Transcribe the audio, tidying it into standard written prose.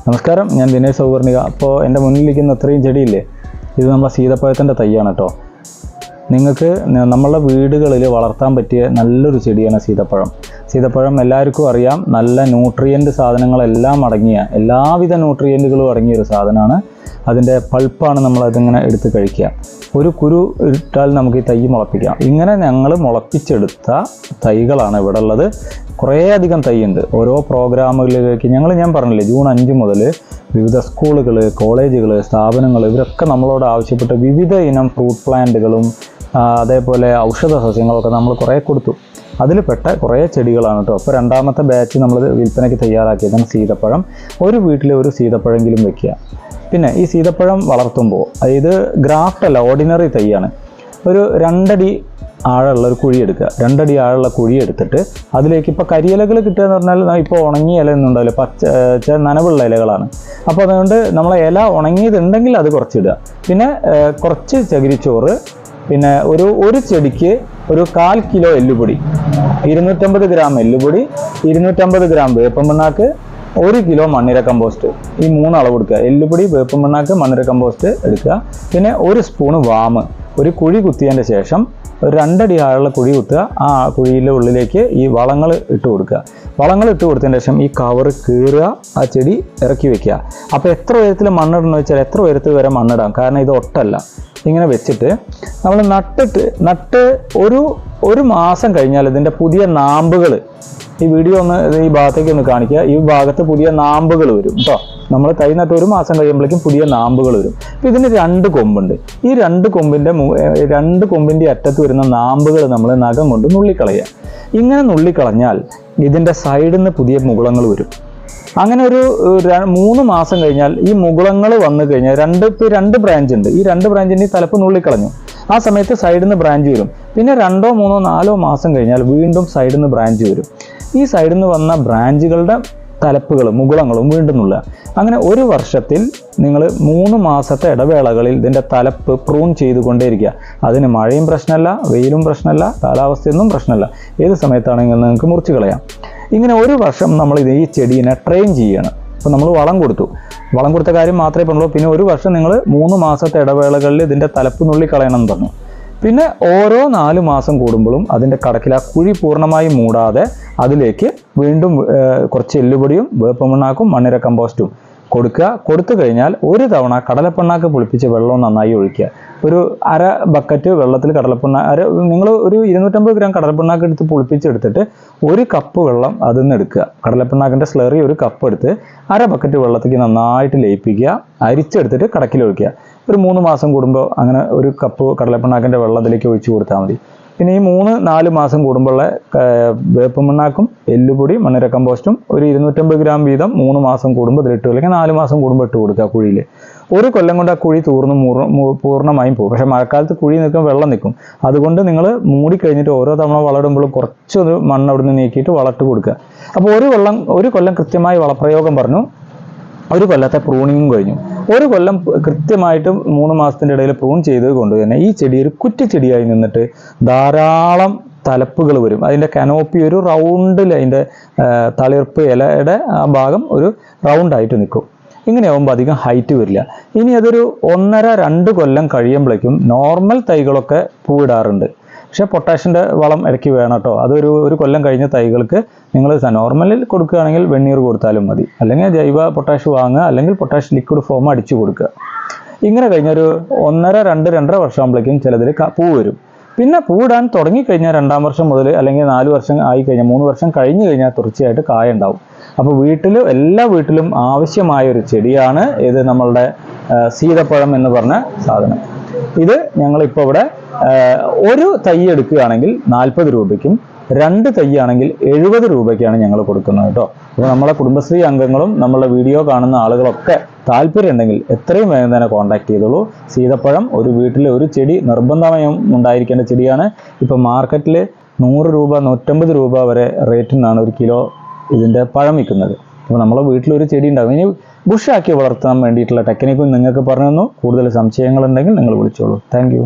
നമസ്കാരം, ഞാൻ ദിനേശ് സൗവർണിക. അപ്പോൾ എൻ്റെ മുന്നിലിരിക്കുന്ന അത്രയും ചെടിയില്ലേ, ഇത് നമ്മളെ സീതപ്പഴത്തിൻ്റെ തൈയാണ് കേട്ടോ. നിങ്ങൾക്ക് നമ്മളുടെ വീടുകളിൽ വളർത്താൻ പറ്റിയ നല്ലൊരു ചെടിയാണ് സീതപ്പഴം. സീതപ്പഴം എല്ലാവർക്കും അറിയാം, നല്ല ന്യൂട്രിയൻ്റ് സാധനങ്ങളെല്ലാം അടങ്ങിയ, എല്ലാവിധ ന്യൂട്രിയൻറ്റുകളും അടങ്ങിയൊരു സാധനമാണ്. അതിൻ്റെ പൾപ്പാണ് നമ്മളതിങ്ങനെ എടുത്ത് കഴിക്കുക. ഒരു കുരു ഇട്ടാൽ നമുക്ക് ഈ തൈ മുളപ്പിക്കാം. ഇങ്ങനെ ഞങ്ങൾ മുളപ്പിച്ചെടുത്ത തൈകളാണ് ഇവിടെ ഉള്ളത്. കുറേയധികം തൈയുണ്ട്. ഓരോ പ്രോഗ്രാമുകളിലേക്ക് ഞാൻ പറഞ്ഞില്ലേ, ജൂൺ 5 മുതൽ വിവിധ സ്കൂളുകൾ, കോളേജുകൾ, സ്ഥാപനങ്ങൾ ഇവരൊക്കെ നമ്മളോട് ആവശ്യപ്പെട്ട വിവിധ ഇനം ഫ്രൂട്ട് പ്ലാന്റുകളും അതേപോലെ ഔഷധ സസ്യങ്ങളൊക്കെ നമ്മൾ കുറേ കൊടുത്തു. അതിൽ പെട്ട കുറേ ചെടികളാണ് കേട്ടോ. അപ്പോൾ രണ്ടാമത്തെ ബാച്ച് നമ്മൾ വിൽപ്പനയ്ക്ക് തയ്യാറാക്കിയതാണ് സീതപ്പഴം. ഒരു വീട്ടിൽ ഒരു സീതപ്പഴമെങ്കിലും വെക്കുക. പിന്നെ ഈ സീതപ്പഴം വളർത്തുമ്പോൾ ഇത് ഗ്രാഫ്റ്റ് അല്ല, ഓർഡിനറി തൈയാണ്. ഒരു 2 അടി ആഴമുള്ള ഒരു കുഴി എടുക്കുക. 2 അടി ആഴമുള്ള കുഴി എടുത്തിട്ട് അതിലേക്ക് ഇപ്പോൾ കരിയിലകൾ കിട്ടുക എന്ന് പറഞ്ഞാൽ ഇപ്പോൾ ഉണങ്ങിയ ഇല ഒന്നും ഉണ്ടാവില്ല, പച്ച നനവുള്ള ഇലകളാണ്. അപ്പോൾ അതുകൊണ്ട് നമ്മളെ ഇല ഉണങ്ങിയതുണ്ടെങ്കിൽ അത് കുറച്ചിടുക. പിന്നെ കുറച്ച് ചകിരിച്ചോറ്, പിന്നെ ഒരു ചെടിക്ക് ഒരു 1/4 കിലോ എല്ലുപൊടി, 250 ഗ്രാം എല്ലുപൊടി, 250 ഗ്രാം വേപ്പൻ പിണ്ണാക്ക്, 1 കിലോ മണ്ണിര കമ്പോസ്റ്റ്. ഈ 3 അളവ് എടുക്കുക. എല്ലുപൊടി, വേപ്പൻ പിണ്ണാക്ക്, മണ്ണിര കമ്പോസ്റ്റ് എടുക്കുക. പിന്നെ 1 സ്പൂണ് വാമ്. ഒരു കുഴി കുത്തിയതിൻ്റെ ശേഷം ഒരു 2 അടി ആഴമുള്ള കുഴി കുത്തുക. ആ കുഴിയിലെ ഉള്ളിലേക്ക് ഈ വളങ്ങൾ ഇട്ട് കൊടുക്കുക. വളങ്ങൾ ഇട്ട് കൊടുത്തതിന് ശേഷം ഈ കവർ കീറുക, ആ ചെടി ഇറക്കി വെക്കുക. അപ്പോൾ എത്ര ഉയരത്തിൽ മണ്ണിടണമെന്ന് വെച്ചാൽ എത്ര ഉയരത്തിൽ വരെ മണ്ണിടാം, കാരണം ഇത് ഒട്ടല്ല. ഇങ്ങനെ വെച്ചിട്ട് നമ്മൾ നട്ട് ഒരു മാസം കഴിഞ്ഞാൽ ഇതിൻ്റെ പുതിയ നാമ്പുകൾ, ഈ വീഡിയോ ഒന്ന് ഈ ഭാഗത്തേക്ക് ഒന്ന് കാണിക്കുക. ഈ ഭാഗത്ത് പുതിയ നാമ്പുകൾ വരും കേട്ടോ. നമ്മൾ തൈ നട്ട് 1 മാസം കഴിയുമ്പോഴേക്കും പുതിയ നാമ്പുകൾ വരും. അപ്പോൾ ഇതിന് 2 കൊമ്പുണ്ട്. ഈ 2 കൊമ്പിൻ്റെ അറ്റത്ത് വരുന്ന നാമ്പുകൾ നമ്മൾ നഖം കൊണ്ട് നുള്ളിക്കളയുക. ഇങ്ങനെ നുള്ളിക്കളഞ്ഞാൽ ഇതിൻ്റെ സൈഡിൽ നിന്ന് പുതിയ മുകുളങ്ങൾ വരും. അങ്ങനെ ഒരു 3 മാസം കഴിഞ്ഞാൽ ഈ മുകുളങ്ങൾ വന്നു കഴിഞ്ഞാൽ 2 ബ്രാഞ്ച് ഉണ്ട്. ഈ 2 ബ്രാഞ്ചിൻ്റെ തലപ്പ് നുള്ളിക്കളഞ്ഞു. ആ സമയത്ത് സൈഡിൽ നിന്ന് ബ്രാഞ്ച് വരും. പിന്നെ 2, 3, 4 മാസം കഴിഞ്ഞാൽ വീണ്ടും സൈഡിൽ നിന്ന് ബ്രാഞ്ച് വരും. ഈ സൈഡിൽ നിന്ന് വന്ന ബ്രാഞ്ചുകളുടെ തലപ്പുകളും മുകുളങ്ങളും വീണ്ടും നുള്ളുക. അങ്ങനെ 1 വർഷത്തിൽ നിങ്ങൾ 3 മാസത്തെ ഇടവേളകളിൽ ഇതിൻ്റെ തലപ്പ് പ്രൂൺ ചെയ്തുകൊണ്ടേയിരിക്കുക. അതിന് മഴയും പ്രശ്നമല്ല, വെയിലും പ്രശ്നമല്ല, കാലാവസ്ഥയൊന്നും പ്രശ്നമല്ല. ഏത് സമയത്താണെങ്കിലും നിങ്ങൾക്ക് മുറിച്ച് കളയാം. ഇങ്ങനെ 1 വർഷം നമ്മൾ ഈ ചെടീനെ ട്രെയിൻ ചെയ്യണം. അപ്പോൾ നമ്മൾ വളം കൊടുത്ത കാര്യം മാത്രമേ പറഞ്ഞുള്ളൂ. പിന്നെ 1 വർഷം നിങ്ങൾ 3 മാസത്തെ ഇടവേളകളിൽ ഇതിൻ്റെ തലപ്പ് നുള്ളിക്കളയണം എന്ന് പറഞ്ഞു. പിന്നെ ഓരോ 4 മാസം കൂടുമ്പോഴും അതിൻ്റെ കടക്കിൽ ആ കുഴി പൂർണ്ണമായും മൂടാതെ അതിലേക്ക് വീണ്ടും കുറച്ച് എല്ലുപൊടിയും വേപ്പൻ പിണ്ണാക്കും മണ്ണിര കമ്പോസ്റ്റും കൊടുക്കുക. കൊടുത്തു കഴിഞ്ഞാൽ 1 തവണ കടലപ്പിണ്ണാക്ക് പുളിപ്പിച്ച വെള്ളവും നന്നായി ഒഴിക്കുക. ഒരു 1/2 ബക്കറ്റ് വെള്ളത്തിൽ നിങ്ങൾ ഒരു 250 ഗ്രാം കടലപ്പിണ്ണാക്ക് എടുത്ത് പുളിപ്പിച്ചെടുത്തിട്ട് 1 കപ്പ് വെള്ളം അതിൽ നിന്ന് എടുക്കുക. കടലപ്പിണ്ണാക്കിൻ്റെ സ്ലറി 1 കപ്പ് എടുത്ത് 1/2 ബക്കറ്റ് വെള്ളത്തേക്ക് നന്നായിട്ട് ലയിപ്പിക്കുക. അരിച്ചെടുത്തിട്ട് കടക്കിൽ ഒഴിക്കുക. ഒരു 3 മാസം കൂടുമ്പോൾ അങ്ങനെ 1 കപ്പ് കടലപ്പിണ്ണാക്കിൻ്റെ വെള്ളം അതിലേക്ക് ഒഴിച്ചു കൊടുത്താൽ മതി. പിന്നെ ഈ 3-4 മാസം കൂടുമ്പോഴുള്ള വേപ്പൻ പിണ്ണാക്കും എല്ലുപൊടി മണ്ണിര കമ്പോസ്റ്റും ഒരു 250 ഗ്രാം വീതം 3 മാസം കൂടുമ്പോൾ ഇതിലിട്ട്, അല്ലെങ്കിൽ 4 മാസം കൂടുമ്പോൾ ഇട്ട് കൊടുക്കുക കുഴിയിൽ. 1 കൊല്ലം കൊണ്ട് ആ കുഴി പൂർണ്ണമായും പോകും. പക്ഷേ മഴക്കാലത്ത് കുഴി നിൽക്കും, വെള്ളം നിൽക്കും. അതുകൊണ്ട് നിങ്ങൾ മൂടി കഴിഞ്ഞിട്ട് ഓരോ തവണ വളമിടുമ്പോഴും കുറച്ചൊരു മണ്ണ് അവിടെ നിന്ന് നീക്കിയിട്ട് വളട്ട് കൊടുക്കുക. അപ്പോൾ 1 കൊല്ലം കൃത്യമായി വളപ്രയോഗം പറഞ്ഞു. 1 കൊല്ലത്തെ പ്രൂണിങ്ങും കഴിഞ്ഞു. 1 കൊല്ലം കൃത്യമായിട്ട് 3 മാസത്തിൻ്റെ ഇടയിൽ പ്രൂൺ ചെയ്തത് കൊണ്ട് തന്നെ ഈ ചെടി ഒരു കുറ്റിച്ചെടിയായി നിന്നിട്ട് ധാരാളം തലപ്പുകൾ വരും. അതിൻ്റെ കനോപ്പി ഒരു റൗണ്ടിൽ, അതിൻ്റെ തളിർപ്പ് ഇലയുടെ ആ ഭാഗം ഒരു റൗണ്ടായിട്ട് നിൽക്കും. ഇങ്ങനെയാകുമ്പോൾ അധികം ഹൈറ്റ് വരില്ല. ഇനി അതൊരു 1.5-2 കൊല്ലം കഴിയുമ്പോഴേക്കും നോർമൽ തൈകളൊക്കെ പൂവിടാറുണ്ട്. പക്ഷേ പൊട്ടാഷിൻ്റെ വളം ഇടയ്ക്ക് വേണം കേട്ടോ. അതൊരു 1 കൊല്ലം കഴിഞ്ഞ തൈകൾക്ക് നിങ്ങൾ നോർമലിൽ കൊടുക്കുകയാണെങ്കിൽ വെണ്ണീർ കൊടുത്താലും മതി, അല്ലെങ്കിൽ ജൈവ പൊട്ടാഷ് വാങ്ങുക, അല്ലെങ്കിൽ പൊട്ടാഷ് ലിക്വിഡ് ഫോം അടിച്ചു കൊടുക്കുക. ഇങ്ങനെ കഴിഞ്ഞൊരു 1.5-2.5 വർഷമാകുമ്പോഴേക്കും ചിലതിൽ പൂ വരും. പിന്നെ പൂവിടാൻ തുടങ്ങിക്കഴിഞ്ഞാൽ 2-ാം വർഷം മുതൽ, അല്ലെങ്കിൽ 4 വർഷം ആയിക്കഴിഞ്ഞാൽ 3 വർഷം കഴിഞ്ഞ് കഴിഞ്ഞാൽ തീർച്ചയായിട്ട് കായ ഉണ്ടാവും. അപ്പോൾ എല്ലാ വീട്ടിലും ആവശ്യമായൊരു ചെടിയാണ് ഇത്, നമ്മളുടെ സീതപ്പഴം എന്ന് പറഞ്ഞ സാധനം. ഇത് ഞങ്ങളിപ്പോൾ ഇവിടെ 1 തൈ എടുക്കുകയാണെങ്കിൽ 40 രൂപയ്ക്കും 2 തൈ ആണെങ്കിൽ 70 രൂപയ്ക്കാണ് ഞങ്ങൾ കൊടുക്കുന്നത് കേട്ടോ. അപ്പോൾ നമ്മളെ കുടുംബശ്രീ അംഗങ്ങളും നമ്മളെ വീഡിയോ കാണുന്ന ആളുകളൊക്കെ താല്പര്യം ഉണ്ടെങ്കിൽ എത്രയും വേഗം തന്നെ കോൺടാക്ട് ചെയ്തോളൂ. സീതപ്പഴം ഒരു വീട്ടിൽ ഒരു ചെടി നിർബന്ധമായും ഉണ്ടായിരിക്കേണ്ട ചെടിയാണ്. ഇപ്പോൾ മാർക്കറ്റിൽ 100 രൂപ 150 രൂപ വരെ റേറ്റിനാണ് 1 കിലോ ഇതിൻ്റെ പഴം വിൽക്കുന്നത്. അപ്പോൾ നമ്മളെ വീട്ടിലൊരു ചെടി ഉണ്ടാകും. ഇനി ബുഷാക്കി വളർത്താൻ വേണ്ടിയിട്ടുള്ള ടെക്നിക്കും നിങ്ങൾക്ക് പറഞ്ഞു തന്നു. കൂടുതൽ സംശയങ്ങളുണ്ടെങ്കിൽ നിങ്ങൾ വിളിച്ചോളൂ. Thank you.